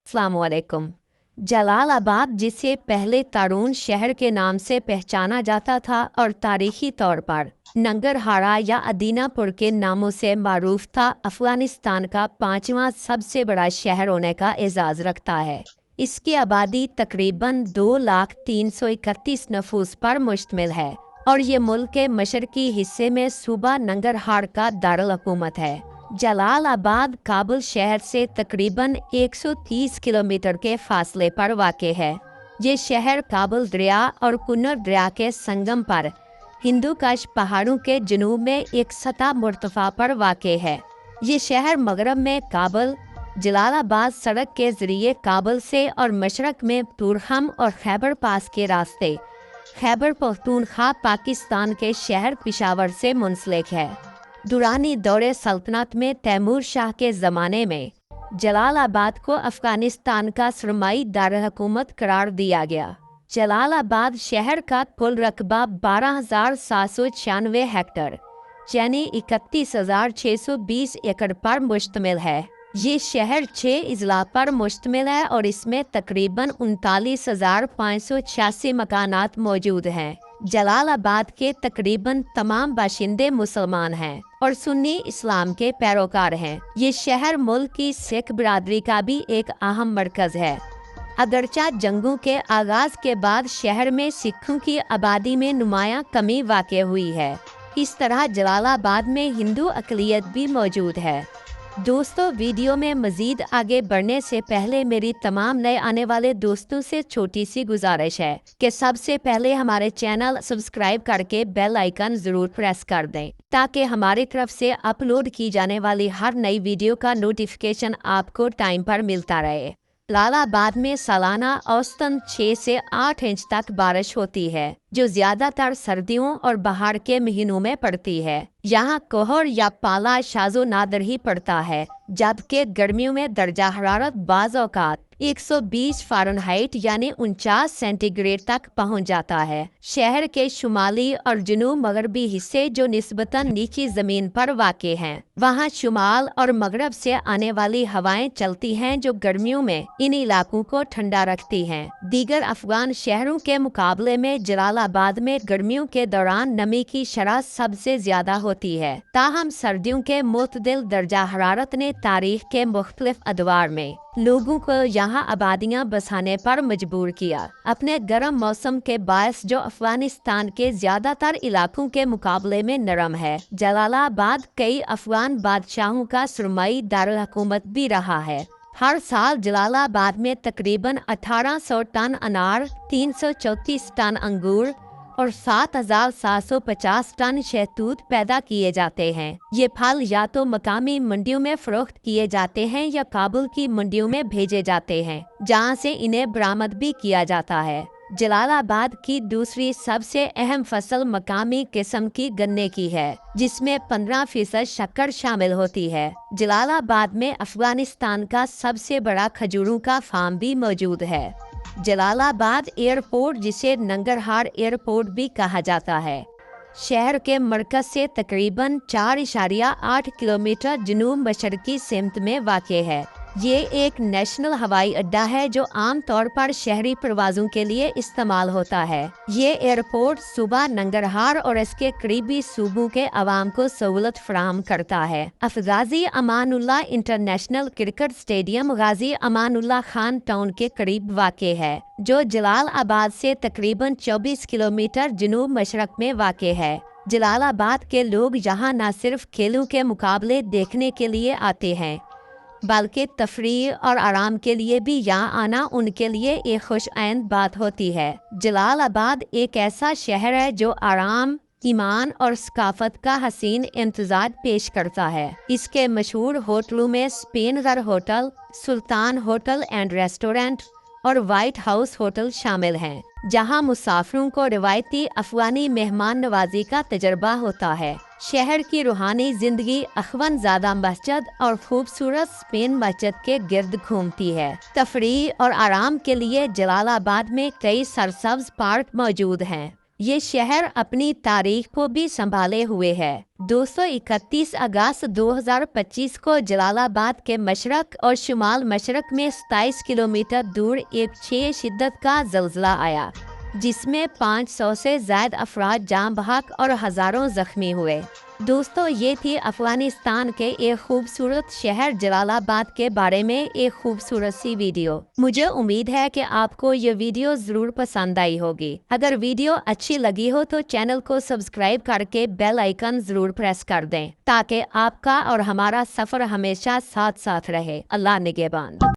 अस्सलामुअलैकुम। जलालाबाद, जिसे पहले तारून शहर के नाम से पहचाना जाता था और तारीखी तौर पर नंगरहारा या अदीनापुर के नामों से मारूफ था, अफगानिस्तान का 5वां सबसे बड़ा शहर होने का एजाज़ रखता है। इसकी आबादी तकरीबन 2,03,31 नफूस पर मुश्तमिल है और ये मुल्क के मशरकी हिस्से में सूबा नंगरहार का दारुल हुकूमत है। जलालाबाद काबुल शहर से तकरीबन 130 किलोमीटर के फासले पर वाक़ है। ये शहर काबुल दरिया और कुन्नर दरिया के संगम पर हिंदूकश पहाड़ों के जनूब में एक सतह मुर्तफा पर वाक़ है। ये शहर मगरब में काबुल जलालाबाद सड़क के ज़रिए काबुल से और मशरक में तुरहम और खैबर पास के रास्ते खैबर पख्तूनख्वा पाकिस्तान के शहर पिशावर से मुंसलिक है। दुरानी दौरे सल्तनत में तैमूर शाह के ज़माने में जलालाबाद को अफ़गानिस्तान का सरमाई दारुल हुकूमत करार दिया गया। जलालाबाद शहर का कुल रकबा 12,796 हेक्टर यानी 31,620 एकड़ पर मुश्तमिल है। ये शहर 6 अजला पर मुश्तमिल है और इसमें तकरीबन 39,586 मकानात मौजूद हैं। जलालाबाद के तकरीबन तमाम बाशिंदे मुसलमान हैं और सुन्नी इस्लाम के पैरोकार हैं। ये शहर मुल्क की सिख बिरादरी का भी एक अहम मरकज़ है। अगरचा जंगों के आगाज़ के बाद शहर में सिखों की आबादी में नुमायां कमी वाक़ हुई है। इस तरह जलालाबाद में हिंदू अक़लियत भी मौजूद है। दोस्तों, वीडियो में मज़ीद आगे बढ़ने से पहले मेरी तमाम नए आने वाले दोस्तों से छोटी सी गुजारिश है कि सबसे पहले हमारे चैनल सब्सक्राइब करके बेल आइकन ज़रूर प्रेस कर दें ताकि हमारी तरफ से अपलोड की जाने वाली हर नई वीडियो का नोटिफिकेशन आपको टाइम पर मिलता रहे। जलालाबाद में सालाना औसतन 6 से 8 इंच तक बारिश होती है, जो ज़्यादातर सर्दियों और बहार के महीनों में पड़ती है। यहाँ कोहर या पाला शाज़ो नादर ही पड़ता है, जबकि गर्मियों में दर्जा हरारत बाज़ औक़ात 120 फ़ारेनहाइट यानी 49 सेंटीग्रेड तक पहुँच जाता है। शहर के शुमाली और जनूब मगरबी हिस्से जो निस्बतन नीची ज़मीन पर वाक़ हैं, वहाँ शुमाल और मगरब से आने वाली हवाएं चलती हैं जो गर्मियों में इन इलाकों को ठंडा रखती हैं। दीगर अफगान शहरों के मुकाबले में जलालाबाद में गर्मियों के दौरान नमी की शरह सबसे ज़्यादा होती है। ताहम सर्दियों के मुतदिल दर्जा हरारत ने तारीख के मुख्तलिफ अदवार में लोगों को यहाँ आबादियाँ बसाने पर मजबूर किया। अपने गर्म मौसम के बायस जो अफगानिस्तान के ज़्यादातर इलाकों के मुकाबले में नरम है, जलालाबाद कई अफगान बादशाहों का सरमाई दारुल हुकूमत भी रहा है। हर साल जलालाबाद में तकरीबन 1800 टन अनार, 334 टन अंगूर और 7,750 टन शहतूत पैदा किए जाते हैं। ये फल या तो मकामी मंडियों में फरोख्त किए जाते हैं या काबुल की मंडियों में भेजे जाते हैं, जहां से इन्हें बरामद भी किया जाता है। जलालाबाद की दूसरी सबसे अहम फसल मकामी किस्म की गन्ने की है, जिसमें 15% शक्कर शामिल होती है। जलालाबाद में अफगानिस्तान का सबसे बड़ा खजूरों का फार्म भी मौजूद है। जलालाबाद एयरपोर्ट, जिसे नंगरहार एयरपोर्ट भी कहा जाता है, शहर के मरकज से तकरीबन 4.8 किलोमीटर जनूब मशरकी सिमत में वाक़ है। ये एक नेशनल हवाई अड्डा है जो आम तौर पर शहरी प्रवाजों के लिए इस्तेमाल होता है। ये एयरपोर्ट सूबा नंगरहार और इसके करीबी सूबों के अवाम को सहूलत फराहम करता है। गाजी अमानुल्लाह इंटरनेशनल क्रिकेट स्टेडियम गाजी अमानुल्लाह खान टाउन के करीब वाक़ है, जो जलालाबाद से तकरीबन 24 किलोमीटर जनूब मशरक में वाक़ है। जलालाबाद के लोग यहाँ न सिर्फ खेलों के मुकाबले देखने के लिए आते हैं, बल्कि तफरीह और आराम के लिए भी यहाँ आना उनके लिए एक खुशआइंद बात होती है। जलालाबाद एक ऐसा शहर है जो आराम, ईमान और सकाफत का हसीन इम्तिजाज पेश करता है। इसके मशहूर होटलों में Spinghar hotel, Sultan hotel and restaurant और वाइट हाउस होटल शामिल हैं, जहां मुसाफिरों को रिवायती अफगानी मेहमान नवाजी का तजर्बा होता है। शहर की रूहानी जिंदगी अखवनज़ादा मस्जिद और खूबसूरत स्पेन मस्जिद के गिर्द घूमती है। तफरीह और आराम के लिए जलालाबाद में कई सरसब्ज पार्क मौजूद हैं یہ شہر اپنی تاریخ کو بھی سنبھالے ہوئے ہے۔ 231 اگست 2025 کو جلال آباد کے مشرق اور شمال مشرق میں 27 کلومیٹر دور ایک 6 شدت کا زلزلہ آیا، جس میں 500 سے زائد افراد جاں بحق اور ہزاروں زخمی ہوئے۔ دوستو، یہ تھی افغانستان کے ایک خوبصورت شہر جلال آباد کے بارے میں ایک خوبصورت سی ویڈیو۔ مجھے امید ہے کہ آپ کو یہ ویڈیو ضرور پسند آئی ہوگی۔ اگر ویڈیو اچھی لگی ہو تو چینل کو سبسکرائب کر کے بیل آئیکن ضرور پریس کر دیں، تاکہ آپ کا اور ہمارا سفر ہمیشہ ساتھ رہے۔ اللہ نگہبان۔